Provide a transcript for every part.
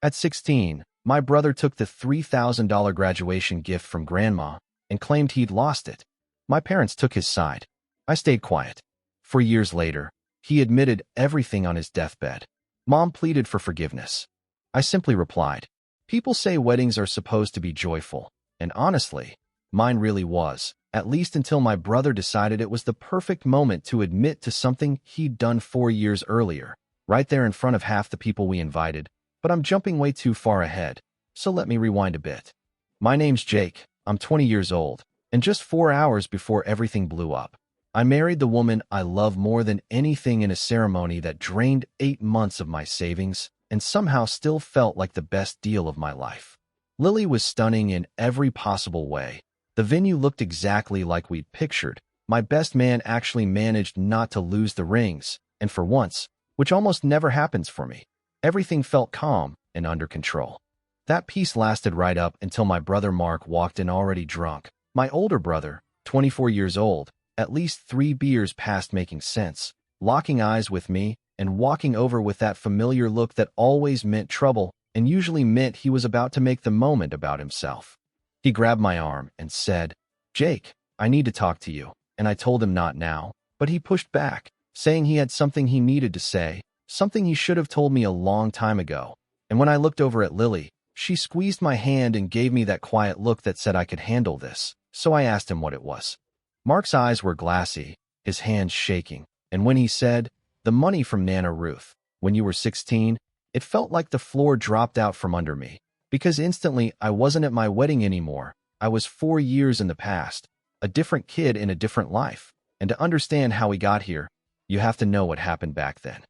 At 16, my brother took the $3,000 graduation gift from Grandma and claimed he'd lost it. My parents took his side. I stayed quiet. 4 years later, he admitted everything on his deathbed. Mom pleaded for forgiveness. I simply replied, "People say weddings are supposed to be joyful, and honestly, mine really was, at least until my brother decided it was the perfect moment to admit to something he'd done 4 years earlier, right there in front of half the people we invited. But I'm jumping way too far ahead, so let me rewind a bit. My name's Jake, I'm 20 years old, and just 4 hours before everything blew up, I married the woman I love more than anything in a ceremony that drained 8 months of my savings and somehow still felt like the best deal of my life. Lily was stunning in every possible way. The venue looked exactly like we'd pictured. My best man actually managed not to lose the rings, and for once, which almost never happens for me, everything felt calm and under control. That peace lasted right up until my brother Mark walked in already drunk. My older brother, 24 years old, at least 3 beers past making sense, locking eyes with me and walking over with that familiar look that always meant trouble and usually meant he was about to make the moment about himself. He grabbed my arm and said, "Jake, I need to talk to you," and I told him not now, but he pushed back, saying he had something he needed to say, something he should have told me a long time ago. And when I looked over at Lily, she squeezed my hand and gave me that quiet look that said I could handle this, so I asked him what it was. Mark's eyes were glassy, his hands shaking, and when he said, "The money from Nana Ruth, when you were 16, it felt like the floor dropped out from under me, because instantly I wasn't at my wedding anymore. I was 4 years in the past, a different kid in a different life, and to understand how we got here, you have to know what happened back then.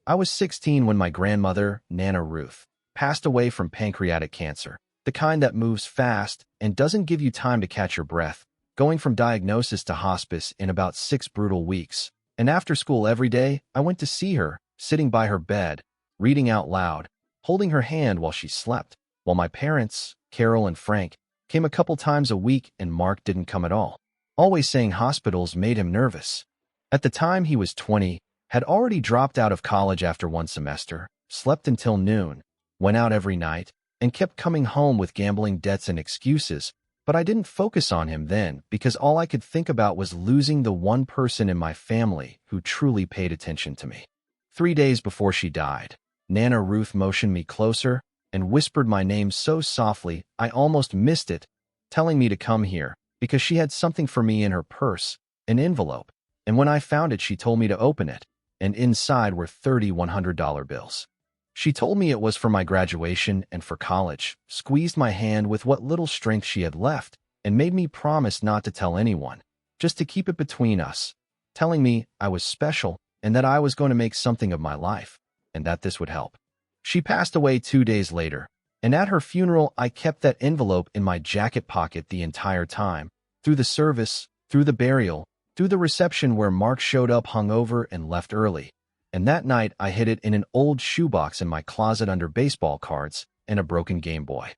I was 16 when my grandmother, Nana Ruth, passed away from pancreatic cancer, the kind that moves fast and doesn't give you time to catch your breath, going from diagnosis to hospice in about 6 brutal weeks. And after school every day, I went to see her, sitting by her bed, reading out loud, holding her hand while she slept, while my parents, Carol and Frank, came a couple times a week and Mark didn't come at all, always saying hospitals made him nervous. At the time he was 20, had already dropped out of college after 1 semester, slept until noon, went out every night, and kept coming home with gambling debts and excuses, but I didn't focus on him then because all I could think about was losing the one person in my family who truly paid attention to me. 3 days before she died, Nana Ruth motioned me closer and whispered my name so softly I almost missed it, telling me to come here because she had something for me in her purse, an envelope, and when I found it she told me to open it, and inside were 30 $100 bills. She told me it was for my graduation and for college, squeezed my hand with what little strength she had left, and made me promise not to tell anyone, just to keep it between us, telling me I was special and that I was going to make something of my life, and that this would help. She passed away 2 days later, and at her funeral I kept that envelope in my jacket pocket the entire time, through the service, through the burial, through the reception where Mark showed up hungover and left early. And that night I hid it in an old shoebox in my closet under baseball cards and a broken Game Boy.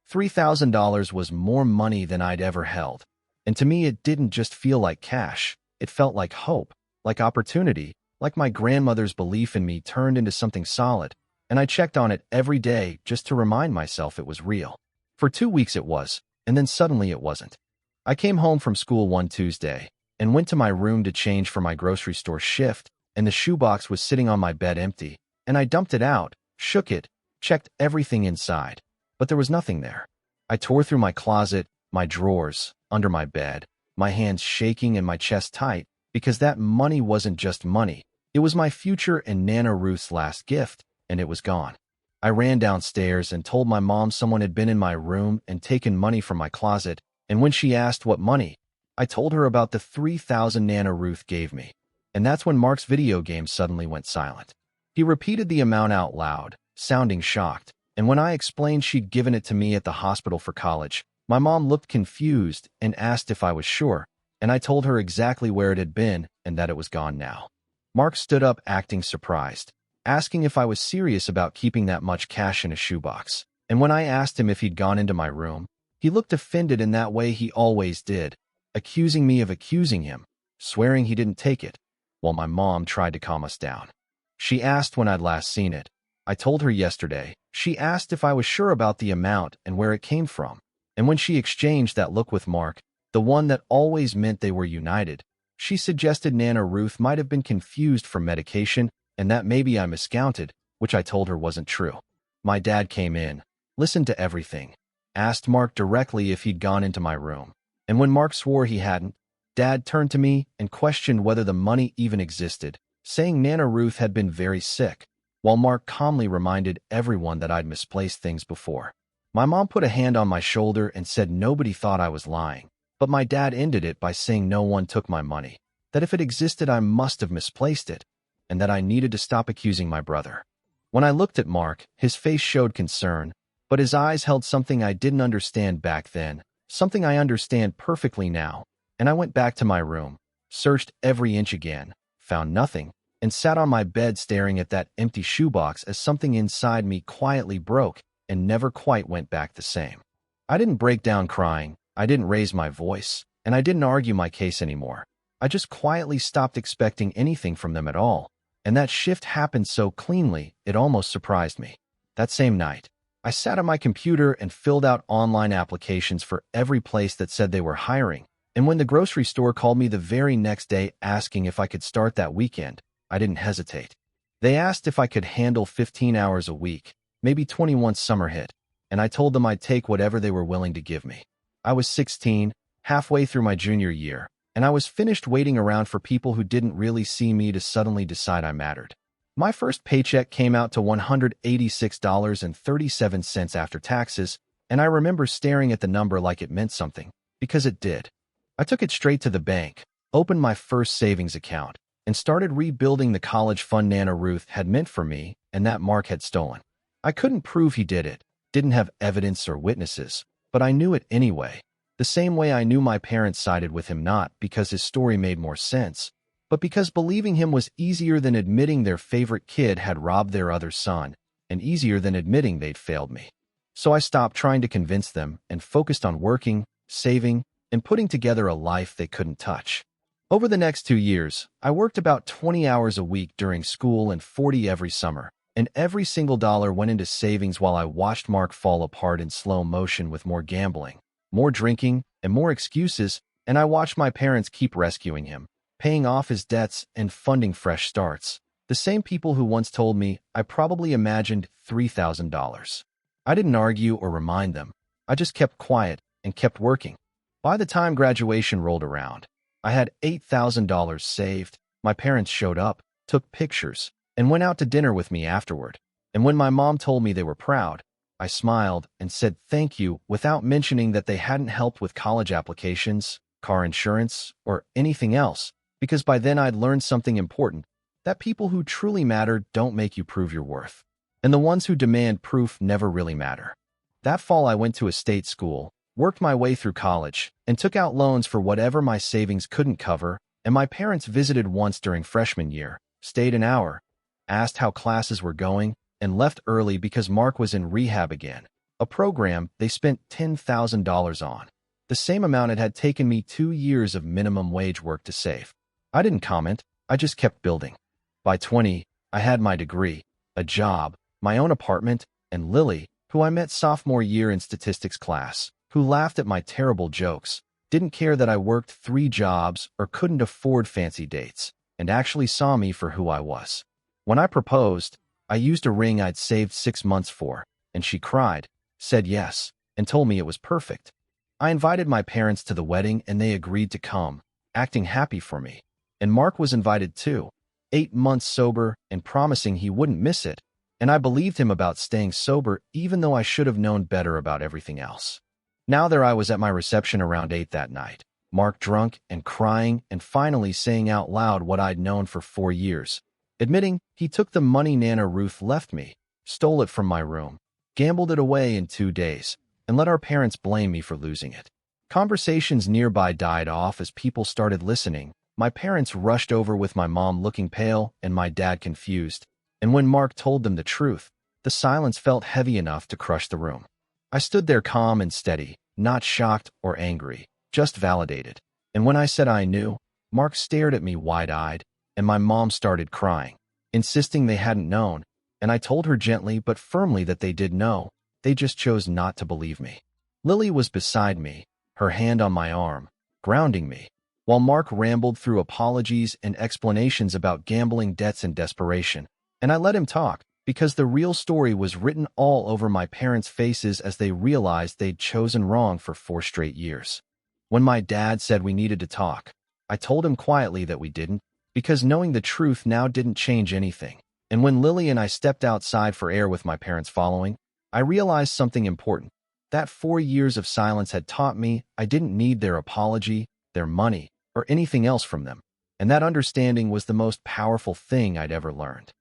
$3,000 was more money than I'd ever held, and to me it didn't just feel like cash, it felt like hope, like opportunity, like my grandmother's belief in me turned into something solid, and I checked on it every day just to remind myself it was real. For 2 weeks it was, and then suddenly it wasn't. I came home from school one Tuesday and went to my room to change for my grocery store shift, and the shoebox was sitting on my bed empty, and I dumped it out, shook it, checked everything inside, but there was nothing there. I tore through my closet, my drawers, under my bed, my hands shaking and my chest tight, because that money wasn't just money. It was my future and Nana Ruth's last gift, and it was gone. I ran downstairs and told my mom someone had been in my room and taken money from my closet, and when she asked what money, I told her about the $3,000 Nana Ruth gave me. And that's when Mark's video game suddenly went silent. He repeated the amount out loud, sounding shocked, and when I explained she'd given it to me at the hospital for college, my mom looked confused and asked if I was sure, and I told her exactly where it had been and that it was gone now. Mark stood up acting surprised, asking if I was serious about keeping that much cash in a shoebox, and when I asked him if he'd gone into my room, he looked offended in that way he always did, accusing me of accusing him, swearing he didn't take it, while my mom tried to calm us down. She asked when I'd last seen it. I told her yesterday, She asked if I was sure about the amount and where it came from. And when she exchanged that look with Mark, the one that always meant they were united, she suggested Nana Ruth might have been confused from medication and that maybe I miscounted, which I told her wasn't true. My dad came in, listened to everything, asked Mark directly if he'd gone into my room. And when Mark swore he hadn't, Dad turned to me and questioned whether the money even existed, saying Nana Ruth had been very sick, while Mark calmly reminded everyone that I'd misplaced things before. My mom put a hand on my shoulder and said nobody thought I was lying, but my dad ended it by saying no one took my money, that if it existed I must have misplaced it, and that I needed to stop accusing my brother. When I looked at Mark, his face showed concern, but his eyes held something I didn't understand back then, something I understand perfectly now, and I went back to my room, searched every inch again, found nothing, and sat on my bed staring at that empty shoebox as something inside me quietly broke and never quite went back the same. I didn't break down crying, I didn't raise my voice, and I didn't argue my case anymore. I just quietly stopped expecting anything from them at all, and that shift happened so cleanly it almost surprised me. That same night, I sat at my computer and filled out online applications for every place that said they were hiring, and when the grocery store called me the very next day asking if I could start that weekend, I didn't hesitate. They asked if I could handle 15 hours a week, maybe 20 once summer hit, and I told them I'd take whatever they were willing to give me. I was 16, halfway through my junior year, and I was finished waiting around for people who didn't really see me to suddenly decide I mattered. My first paycheck came out to $186.37 after taxes, and I remember staring at the number like it meant something, because it did. I took it straight to the bank, opened my first savings account, and started rebuilding the college fund Nana Ruth had meant for me and that Mark had stolen. I couldn't prove he did it, didn't have evidence or witnesses, but I knew it anyway. The same way I knew my parents sided with him not because his story made more sense, but because believing him was easier than admitting their favorite kid had robbed their other son, and easier than admitting they'd failed me. So I stopped trying to convince them and focused on working, saving, and putting together a life they couldn't touch. Over the next 2 years, I worked about 20 hours a week during school and 40 every summer, and every single dollar went into savings while I watched Mark fall apart in slow motion with more gambling, more drinking, and more excuses, and I watched my parents keep rescuing him, paying off his debts and funding fresh starts. The same people who once told me I probably imagined $3,000. I didn't argue or remind them. I just kept quiet and kept working. By the time graduation rolled around, I had $8,000 saved. My parents showed up, took pictures, and went out to dinner with me afterward. And when my mom told me they were proud, I smiled and said thank you without mentioning that they hadn't helped with college applications, car insurance, or anything else, because by then I'd learned something important, that people who truly matter don't make you prove your worth. And the ones who demand proof never really matter. That fall I went to a state school, worked my way through college, and took out loans for whatever my savings couldn't cover, and my parents visited once during freshman year, stayed an hour, asked how classes were going, and left early because Mark was in rehab again, a program they spent $10,000 on, the same amount it had taken me 2 years of minimum wage work to save. I didn't comment, I just kept building. By 20, I had my degree, a job, my own apartment, and Lily, who I met sophomore year in statistics class, who laughed at my terrible jokes, didn't care that I worked 3 jobs or couldn't afford fancy dates, and actually saw me for who I was. When I proposed, I used a ring I'd saved 6 months for, and she cried, said yes, and told me it was perfect. I invited my parents to the wedding and they agreed to come, acting happy for me. And Mark was invited too, 8 months sober and promising he wouldn't miss it, and I believed him about staying sober even though I should have known better about everything else. Now there I was at my reception around 8 that night, Mark drunk and crying and finally saying out loud what I'd known for 4 years, admitting he took the money Nana Ruth left me, stole it from my room, gambled it away in 2 days, and let our parents blame me for losing it. Conversations nearby died off as people started listening. My parents rushed over with my mom looking pale and my dad confused, and when Mark told them the truth, the silence felt heavy enough to crush the room. I stood there calm and steady, not shocked or angry, just validated. And when I said I knew, Mark stared at me wide-eyed, and my mom started crying, insisting they hadn't known, and I told her gently but firmly that they did know. They just chose not to believe me. Lily was beside me, her hand on my arm, grounding me, while Mark rambled through apologies and explanations about gambling debts and desperation. And I let him talk, because the real story was written all over my parents' faces as they realized they'd chosen wrong for 4 straight years. When my dad said we needed to talk, I told him quietly that we didn't, because knowing the truth now didn't change anything. And when Lily and I stepped outside for air with my parents following, I realized something important. That 4 years of silence had taught me I didn't need their apology, their money, or anything else from them. And that understanding was the most powerful thing I'd ever learned.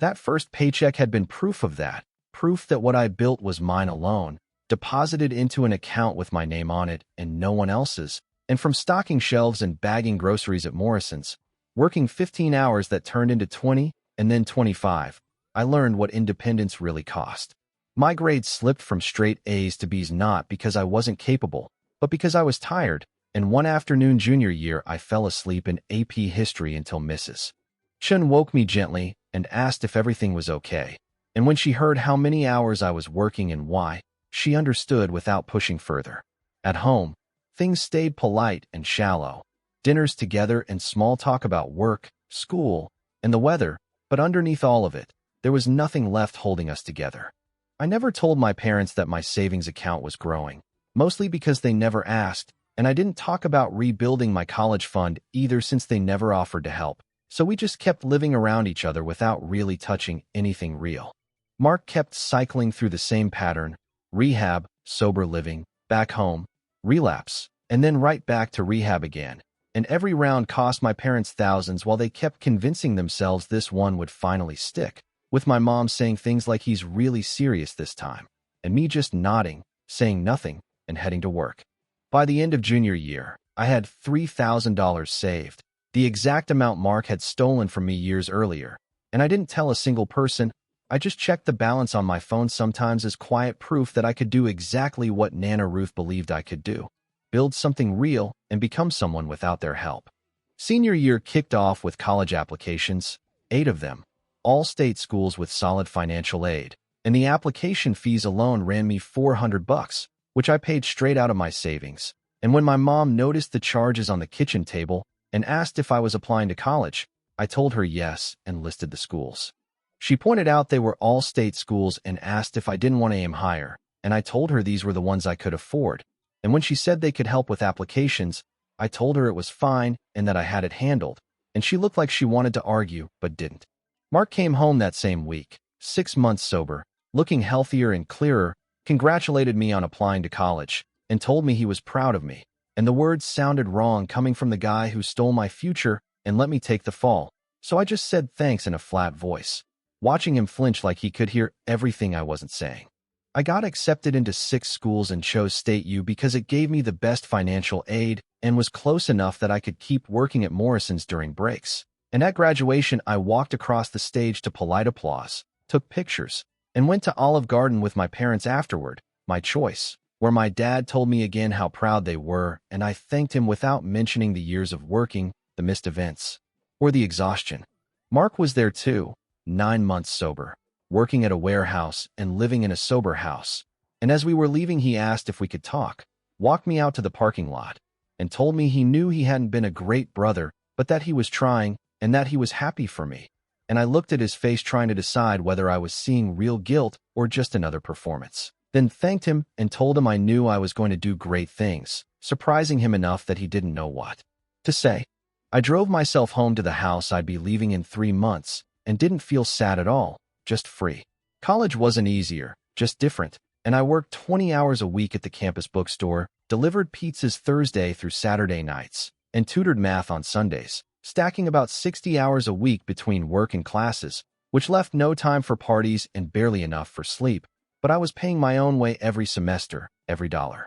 That first paycheck had been proof of that, proof that what I built was mine alone, deposited into an account with my name on it and no one else's. And from stocking shelves and bagging groceries at Morrison's, working 15 hours that turned into 20 and then 25, I learned what independence really cost. My grades slipped from straight A's to B's not because I wasn't capable, but because I was tired, and one afternoon junior year I fell asleep in AP history until Mrs. Chun woke me gently and asked if everything was okay. And when she heard how many hours I was working and why, she understood without pushing further. At home, things stayed polite and shallow. Dinners together and small talk about work, school, and the weather, but underneath all of it, there was nothing left holding us together. I never told my parents that my savings account was growing, mostly because they never asked, and I didn't talk about rebuilding my college fund either since they never offered to help. So we just kept living around each other without really touching anything real. Mark kept cycling through the same pattern: rehab, sober living, back home, relapse, and then right back to rehab again. And every round cost my parents thousands while they kept convincing themselves this one would finally stick, with my mom saying things like he's really serious this time, and me just nodding, saying nothing, and heading to work. By the end of junior year, I had $3,000 saved, the exact amount Mark had stolen from me years earlier, and I didn't tell a single person. I just checked the balance on my phone sometimes as quiet proof that I could do exactly what Nana Ruth believed I could do: build something real and become someone without their help. Senior year kicked off with college applications, 8 of them, all state schools with solid financial aid, and the application fees alone ran me $400, which I paid straight out of my savings. And when my mom noticed the charges on the kitchen table and asked if I was applying to college, I told her yes and listed the schools. She pointed out they were all state schools and asked if I didn't want to aim higher, and I told her these were the ones I could afford. And when she said they could help with applications, I told her it was fine and that I had it handled, and she looked like she wanted to argue but didn't. Mark came home that same week, 6 months sober, looking healthier and clearer, congratulated me on applying to college, and told me he was proud of me. And the words sounded wrong coming from the guy who stole my future and let me take the fall, so I just said thanks in a flat voice, watching him flinch like he could hear everything I wasn't saying. I got accepted into 6 schools and chose State U because it gave me the best financial aid and was close enough that I could keep working at Morrison's during breaks. And at graduation, I walked across the stage to polite applause, took pictures, and went to Olive Garden with my parents afterward, my choice, where my dad told me again how proud they were, and I thanked him without mentioning the years of working, the missed events, or the exhaustion. Mark was there too, 9 months sober, working at a warehouse and living in a sober house. And as we were leaving, he asked if we could talk, walked me out to the parking lot, and told me he knew he hadn't been a great brother, but that he was trying, and that he was happy for me. And I looked at his face trying to decide whether I was seeing real guilt or just another performance. Then thanked him and told him I knew I was going to do great things, surprising him enough that he didn't know what to say. I drove myself home to the house I'd be leaving in 3 months and didn't feel sad at all, just free. College wasn't easier, just different, and I worked 20 hours a week at the campus bookstore, delivered pizzas Thursday through Saturday nights, and tutored math on Sundays, stacking about 60 hours a week between work and classes, which left no time for parties and barely enough for sleep. But I was paying my own way every semester, every dollar.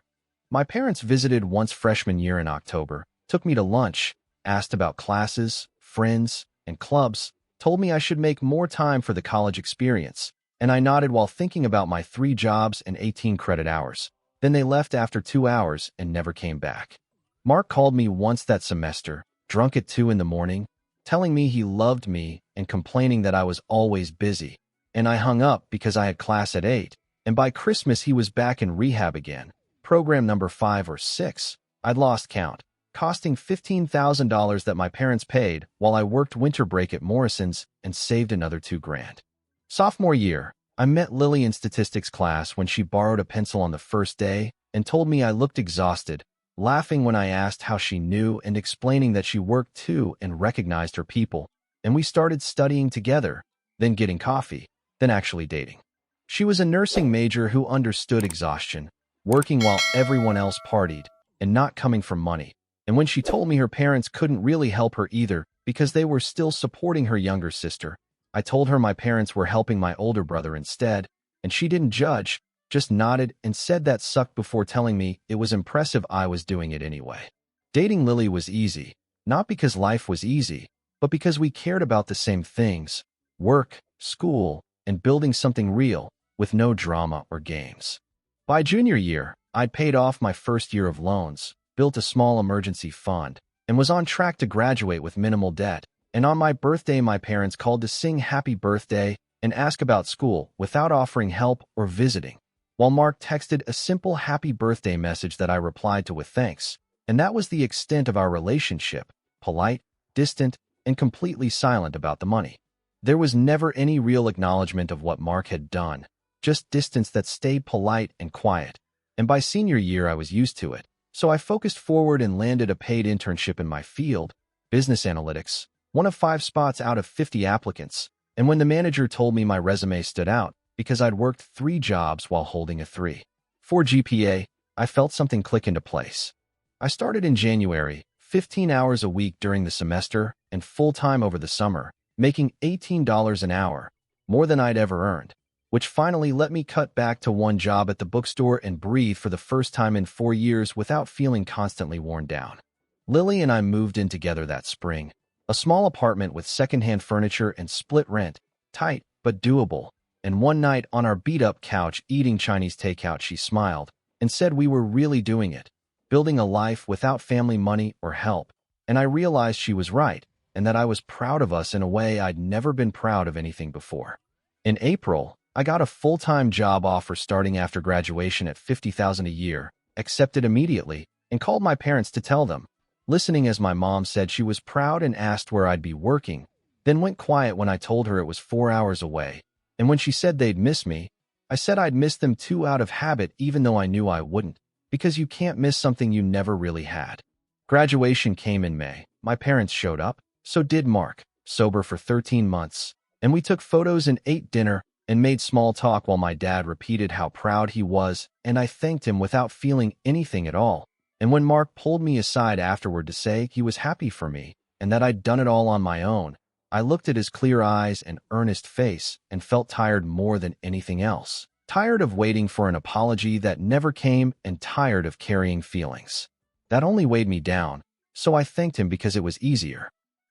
My parents visited once freshman year in October, took me to lunch, asked about classes, friends, and clubs, told me I should make more time for the college experience, and I nodded while thinking about my 3 jobs and 18 credit hours. Then they left after 2 hours and never came back. Mark called me once that semester, drunk at 2 in the morning, telling me he loved me and complaining that I was always busy. and I hung up because I had class at 8, and by Christmas he was back in rehab again, program number 5 or 6. I'd lost count, costing $15,000 that my parents paid while I worked winter break at Morrison's and saved another $2,000. Sophomore year, I met Lily in statistics class when she borrowed a pencil on the first day and told me I looked exhausted, laughing when I asked how she knew and explaining that she worked too and recognized her people, and we started studying together, then getting coffee, then actually dating. She was a nursing major who understood exhaustion, working while everyone else partied, and not coming from money. And when she told me her parents couldn't really help her either because they were still supporting her younger sister, I told her my parents were helping my older brother instead, and she didn't judge, just nodded and said that sucked before telling me it was impressive I was doing it anyway. Dating Lily was easy, not because life was easy, but because we cared about the same things: work, school, and building something real, with no drama or games. By junior year, I'd paid off my first year of loans, built a small emergency fund, and was on track to graduate with minimal debt. And on my birthday, my parents called to sing happy birthday and ask about school without offering help or visiting, while Mark texted a simple happy birthday message that I replied to with thanks. And that was the extent of our relationship: polite, distant, and completely silent about the money. There was never any real acknowledgement of what Mark had done, just distance that stayed polite and quiet. And by senior year, I was used to it, so I focused forward and landed a paid internship in my field, business analytics, one of 5 spots out of 50 applicants. And when the manager told me my resume stood out because I'd worked 3 jobs while holding a 3.4 GPA, I felt something click into place. I started in January, 15 hours a week during the semester and full-time over the summer, making $18 an hour, more than I'd ever earned, which finally let me cut back to 1 job at the bookstore and breathe for the first time in 4 years without feeling constantly worn down. Lily and I moved in together that spring, a small apartment with secondhand furniture and split rent, tight but doable. And one night on our beat-up couch eating Chinese takeout, she smiled and said we were really doing it, building a life without family money or help. And I realized she was right, and that I was proud of us in a way I'd never been proud of anything before. In April, I got a full-time job offer starting after graduation at $50,000 a year, accepted immediately, and called my parents to tell them, listening as my mom said she was proud and asked where I'd be working, then went quiet when I told her it was 4 hours away. And when she said they'd miss me, I said I'd miss them too out of habit, even though I knew I wouldn't, because you can't miss something you never really had. Graduation came in May. My parents showed up, so did Mark, sober for 13 months, and we took photos and ate dinner and made small talk while my dad repeated how proud he was, and I thanked him without feeling anything at all. And when Mark pulled me aside afterward to say he was happy for me and that I'd done it all on my own, I looked at his clear eyes and earnest face and felt tired more than anything else. Tired of waiting for an apology that never came and tired of carrying feelings that only weighed me down, so I thanked him because it was easier.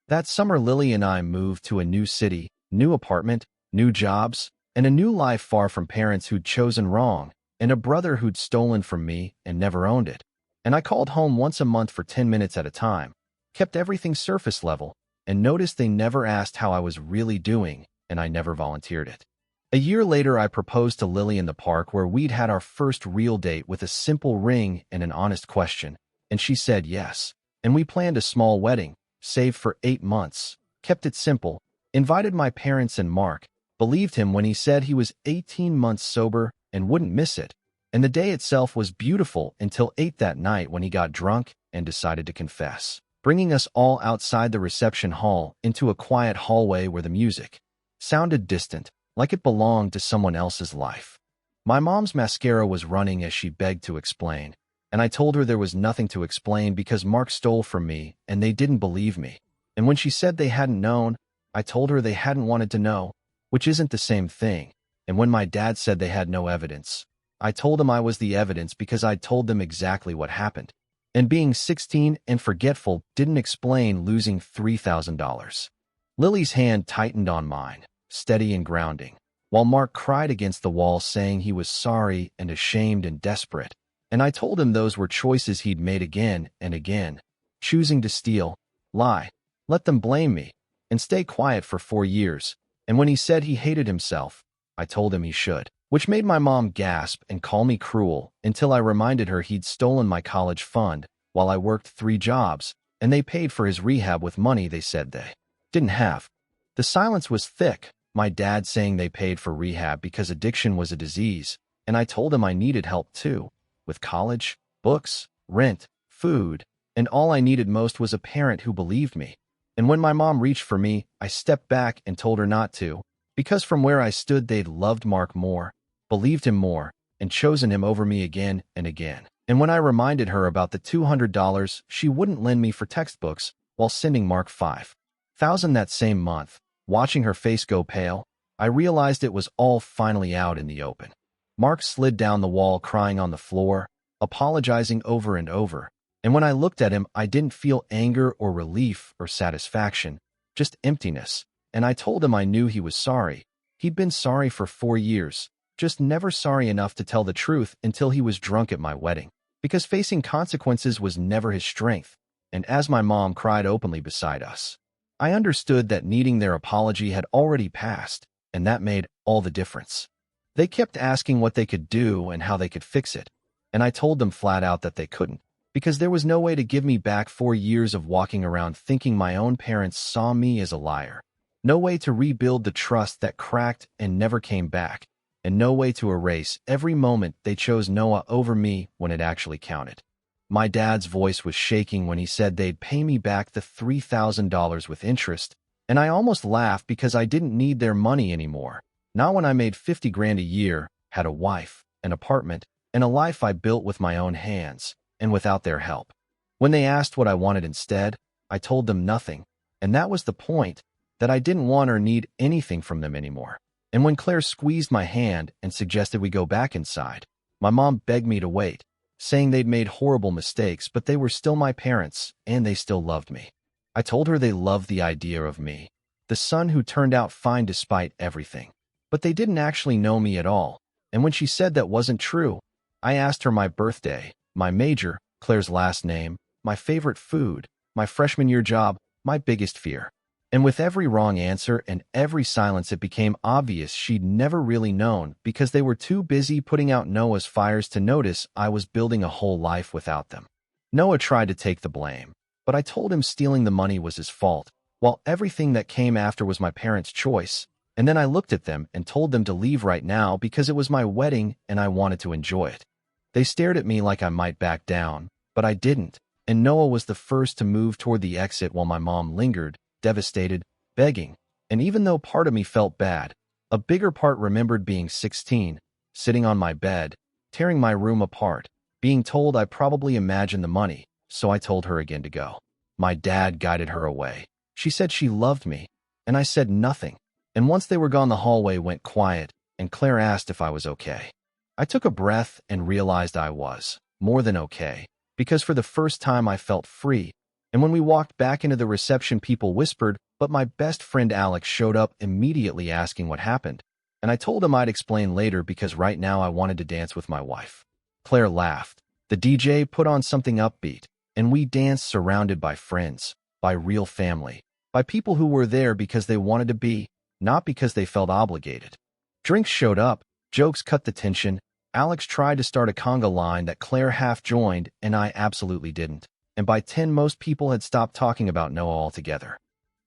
That summer, Lily and I moved to a new city, new apartment, new jobs, and a new life far from parents who'd chosen wrong and a brother who'd stolen from me and never owned it. And I called home once a month for 10 minutes at a time, kept everything surface level, and noticed they never asked how I was really doing, and I never volunteered it. A year later, I proposed to Lily in the park where we'd had our first real date with a simple ring and an honest question, and she said yes. And we planned a small wedding, saved for 8 months, kept it simple, invited my parents and Mark, believed him when he said he was 18 months sober and wouldn't miss it. And the day itself was beautiful until 8 that night when he got drunk and decided to confess, bringing us all outside the reception hall into a quiet hallway where the music sounded distant, like it belonged to someone else's life. My mom's mascara was running as she begged to explain, and I told her there was nothing to explain because Mark stole from me and they didn't believe me. And when she said they hadn't known, I told her they hadn't wanted to know, which isn't the same thing. And when my dad said they had no evidence, I told him I was the evidence because I'd told them exactly what happened. And being 16 and forgetful didn't explain losing $3,000. Lily's hand tightened on mine, steady and grounding, while Mark cried against the wall saying he was sorry and ashamed and desperate. And I told him those were choices he'd made again and again, choosing to steal, lie, let them blame me, and stay quiet for 4 years. And when he said he hated himself, I told him he should, which made my mom gasp and call me cruel until I reminded her he'd stolen my college fund while I worked 3 jobs, and they paid for his rehab with money they said they didn't have. The silence was thick, my dad saying they paid for rehab because addiction was a disease, and I told him I needed help too, with college, books, rent, food, and all I needed most was a parent who believed me. And when my mom reached for me, I stepped back and told her not to, because from where I stood they'd loved Mark more, believed him more, and chosen him over me again and again. And when I reminded her about the $200 she wouldn't lend me for textbooks while sending Mark $5,000 that same month, watching her face go pale, I realized it was all finally out in the open. Mark slid down the wall crying on the floor, apologizing over and over, and when I looked at him, I didn't feel anger or relief or satisfaction, just emptiness, and I told him I knew he was sorry. He'd been sorry for 4 years, just never sorry enough to tell the truth until he was drunk at my wedding, because facing consequences was never his strength, and as my mom cried openly beside us, I understood that needing their apology had already passed, and that made all the difference. They kept asking what they could do and how they could fix it, and I told them flat out that they couldn't, because there was no way to give me back 4 years of walking around thinking my own parents saw me as a liar. No way to rebuild the trust that cracked and never came back, and no way to erase every moment they chose Noah over me when it actually counted. My dad's voice was shaking when he said they'd pay me back the $3,000 with interest, and I almost laughed because I didn't need their money anymore. Not when I made 50 grand a year, had a wife, an apartment, and a life I built with my own hands, and without their help. When they asked what I wanted instead, I told them nothing, and that was the point, that I didn't want or need anything from them anymore. And when Claire squeezed my hand and suggested we go back inside, my mom begged me to wait, saying they'd made horrible mistakes, but they were still my parents, and they still loved me. I told her they loved the idea of me, the son who turned out fine despite everything. But they didn't actually know me at all, and when she said that wasn't true, I asked her my birthday, my major, Claire's last name, my favorite food, my freshman year job, my biggest fear. And with every wrong answer and every silence, it became obvious she'd never really known because they were too busy putting out Noah's fires to notice I was building a whole life without them. Noah tried to take the blame, but I told him stealing the money was his fault, while everything that came after was my parents' choice. And then I looked at them and told them to leave right now because it was my wedding and I wanted to enjoy it. They stared at me like I might back down, but I didn't, and Noah was the first to move toward the exit while my mom lingered, devastated, begging, and even though part of me felt bad, a bigger part remembered being 16, sitting on my bed, tearing my room apart, being told I probably imagined the money, so I told her again to go. My dad guided her away. She said she loved me, and I said nothing, and once they were gone the hallway went quiet, and Claire asked if I was okay. I took a breath and realized I was more than okay, because for the first time I felt free. And when we walked back into the reception, people whispered, but my best friend Alex showed up immediately asking what happened, and I told him I'd explain later because right now I wanted to dance with my wife. Claire laughed. The DJ put on something upbeat, and we danced surrounded by friends, by real family, by people who were there because they wanted to be, not because they felt obligated. Drinks showed up, jokes cut the tension. Alex tried to start a conga line that Claire half joined, and I absolutely didn't. And by 10 most people had stopped talking about Noah altogether.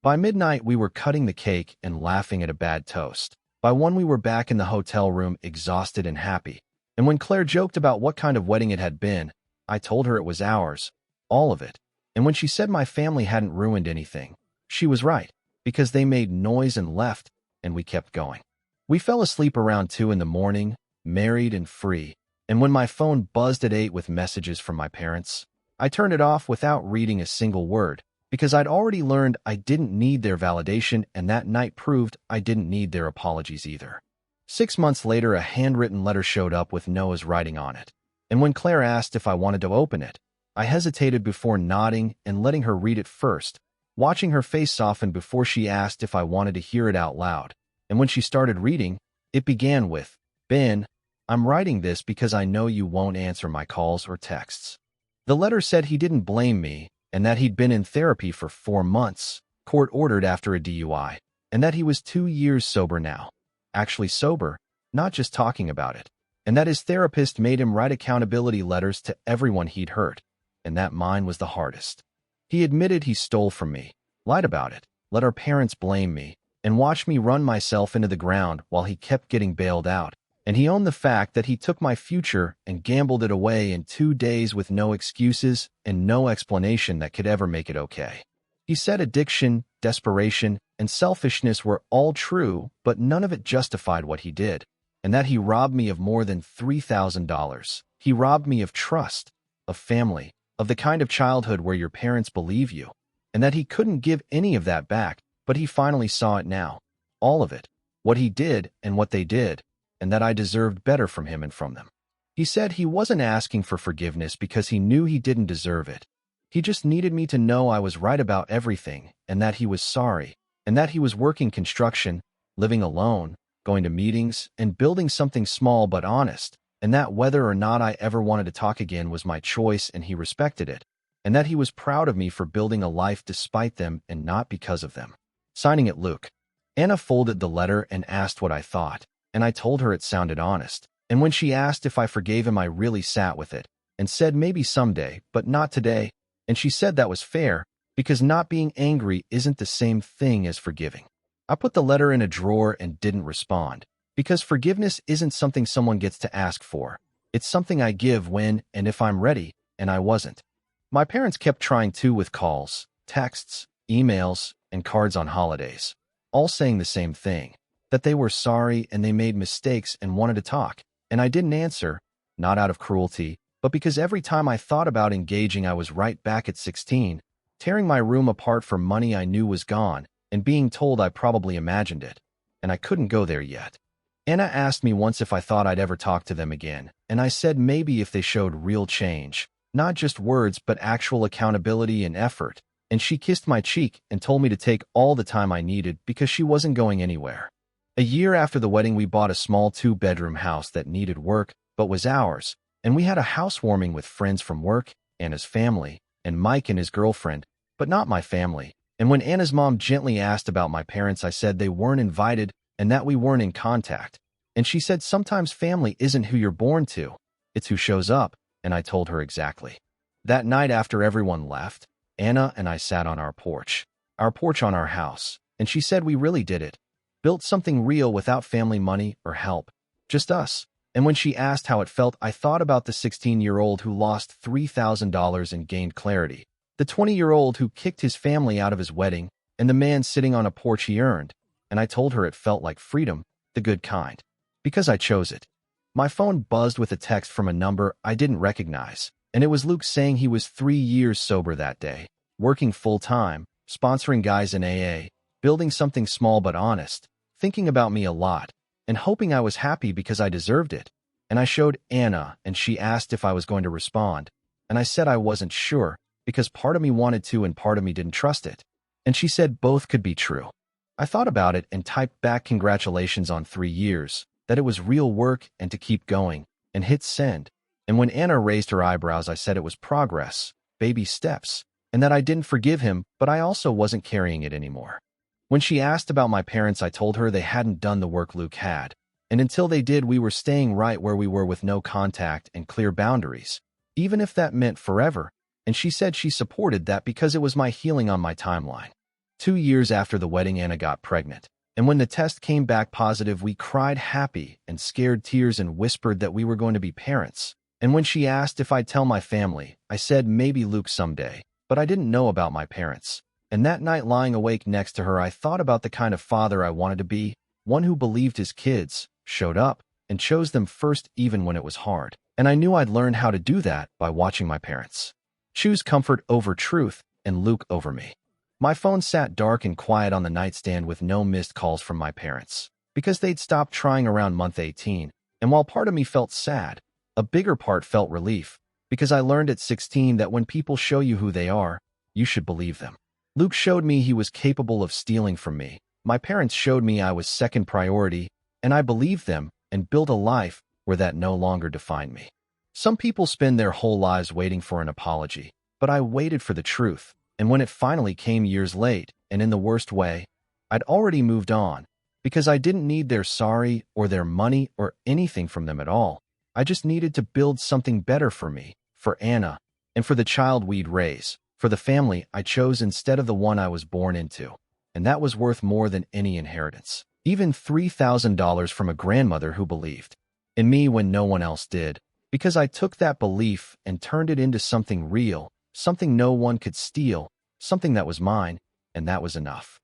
By midnight we were cutting the cake and laughing at a bad toast. By 1 we were back in the hotel room exhausted and happy. And when Claire joked about what kind of wedding it had been, I told her it was ours, all of it. And when she said my family hadn't ruined anything, she was right, because they made noise and left, and we kept going. We fell asleep around 2 in the morning, married and free, and when my phone buzzed at 8 with messages from my parents, I turned it off without reading a single word, because I'd already learned I didn't need their validation, and that night proved I didn't need their apologies either. 6 months later, a handwritten letter showed up with Noah's writing on it, and when Claire asked if I wanted to open it, I hesitated before nodding and letting her read it first, watching her face soften before she asked if I wanted to hear it out loud. And when she started reading, it began with, "Ben, I'm writing this because I know you won't answer my calls or texts." The letter said he didn't blame me, and that he'd been in therapy for 4 months, court-ordered after a DUI, and that he was 2 years sober now. actually sober, not just talking about it, and that his therapist made him write accountability letters to everyone he'd hurt, and that mine was the hardest. He admitted he stole from me, lied about it, let our parents blame me, and watched me run myself into the ground while he kept getting bailed out, and he owned the fact that he took my future and gambled it away in 2 days with no excuses and no explanation that could ever make it okay. He said addiction, desperation, and selfishness were all true, but none of it justified what he did, and that he robbed me of more than $3,000. He robbed me of trust, of family, of the kind of childhood where your parents believe you, and that he couldn't give any of that back, but he finally saw it now. All of it. What he did and what they did, and that I deserved better from him and from them. He said he wasn't asking for forgiveness because he knew he didn't deserve it. He just needed me to know I was right about everything, and that he was sorry, and that he was working construction, living alone, going to meetings, and building something small but honest, and that whether or not I ever wanted to talk again was my choice and he respected it, and that he was proud of me for building a life despite them and not because of them. Signing it, Luke. Anna folded the letter and asked what I thought, and I told her it sounded honest, and when she asked if I forgave him I really sat with it, and said maybe someday, but not today, and she said that was fair, because not being angry isn't the same thing as forgiving. I put the letter in a drawer and didn't respond, because forgiveness isn't something someone gets to ask for. It's something I give when and if I'm ready, and I wasn't. My parents kept trying too with calls, texts, emails, and cards on holidays, all saying the same thing, that they were sorry and they made mistakes and wanted to talk, and I didn't answer, not out of cruelty, but because every time I thought about engaging I was right back at 16, tearing my room apart for money I knew was gone, and being told I probably imagined it, and I couldn't go there yet. Anna asked me once if I thought I'd ever talk to them again, and I said maybe if they showed real change, not just words but actual accountability and effort, and she kissed my cheek and told me to take all the time I needed because she wasn't going anywhere. A year after the wedding we bought a small 2-bedroom house that needed work but was ours, and we had a housewarming with friends from work, Anna's family, and Mike and his girlfriend, but not my family. And when Anna's mom gently asked about my parents I said they weren't invited and that we weren't in contact. And she said sometimes family isn't who you're born to, it's who shows up, and I told her exactly. That night after everyone left, Anna and I sat on our porch on our house, and she said we really did it. Built something real without family money or help. Just us. And when she asked how it felt, I thought about the 16-year-old who lost $3,000 and gained clarity, the 20-year-old who kicked his family out of his wedding, and the man sitting on a porch he earned, and I told her it felt like freedom, the good kind. Because I chose it. My phone buzzed with a text from a number I didn't recognize, and it was Luke saying he was 3 years sober that day, working full-time, sponsoring guys in AA, building something small but honest, thinking about me a lot, and hoping I was happy because I deserved it. And I showed Anna, and she asked if I was going to respond, and I said I wasn't sure, because part of me wanted to and part of me didn't trust it. And she said both could be true. I thought about it and typed back congratulations on 3 years, that it was real work and to keep going, and hit send. And when Anna raised her eyebrows I said it was progress, baby steps, and that I didn't forgive him, but I also wasn't carrying it anymore. When she asked about my parents I told her they hadn't done the work Luke had, and until they did we were staying right where we were with no contact and clear boundaries, even if that meant forever, and she said she supported that because it was my healing on my timeline. 2 years after the wedding Anna got pregnant, and when the test came back positive we cried happy and scared tears and whispered that we were going to be parents. And when she asked if I'd tell my family, I said maybe Luke someday, but I didn't know about my parents. And that night lying awake next to her I thought about the kind of father I wanted to be, one who believed his kids, showed up, and chose them first even when it was hard. And I knew I'd learned how to do that by watching my parents choose comfort over truth and Luke over me. My phone sat dark and quiet on the nightstand with no missed calls from my parents, because they'd stopped trying around month 18, and while part of me felt sad, a bigger part felt relief, because I learned at 16 that when people show you who they are, you should believe them. Luke showed me he was capable of stealing from me. My parents showed me I was second priority, and I believed them and built a life where that no longer defined me. Some people spend their whole lives waiting for an apology, but I waited for the truth, and when it finally came years late, and in the worst way, I'd already moved on, because I didn't need their sorry or their money or anything from them at all. I just needed to build something better for me, for Anna, and for the child we'd raise, for the family I chose instead of the one I was born into. And that was worth more than any inheritance. Even $3,000 from a grandmother who believed in me when no one else did, because I took that belief and turned it into something real, something no one could steal, something that was mine, and that was enough.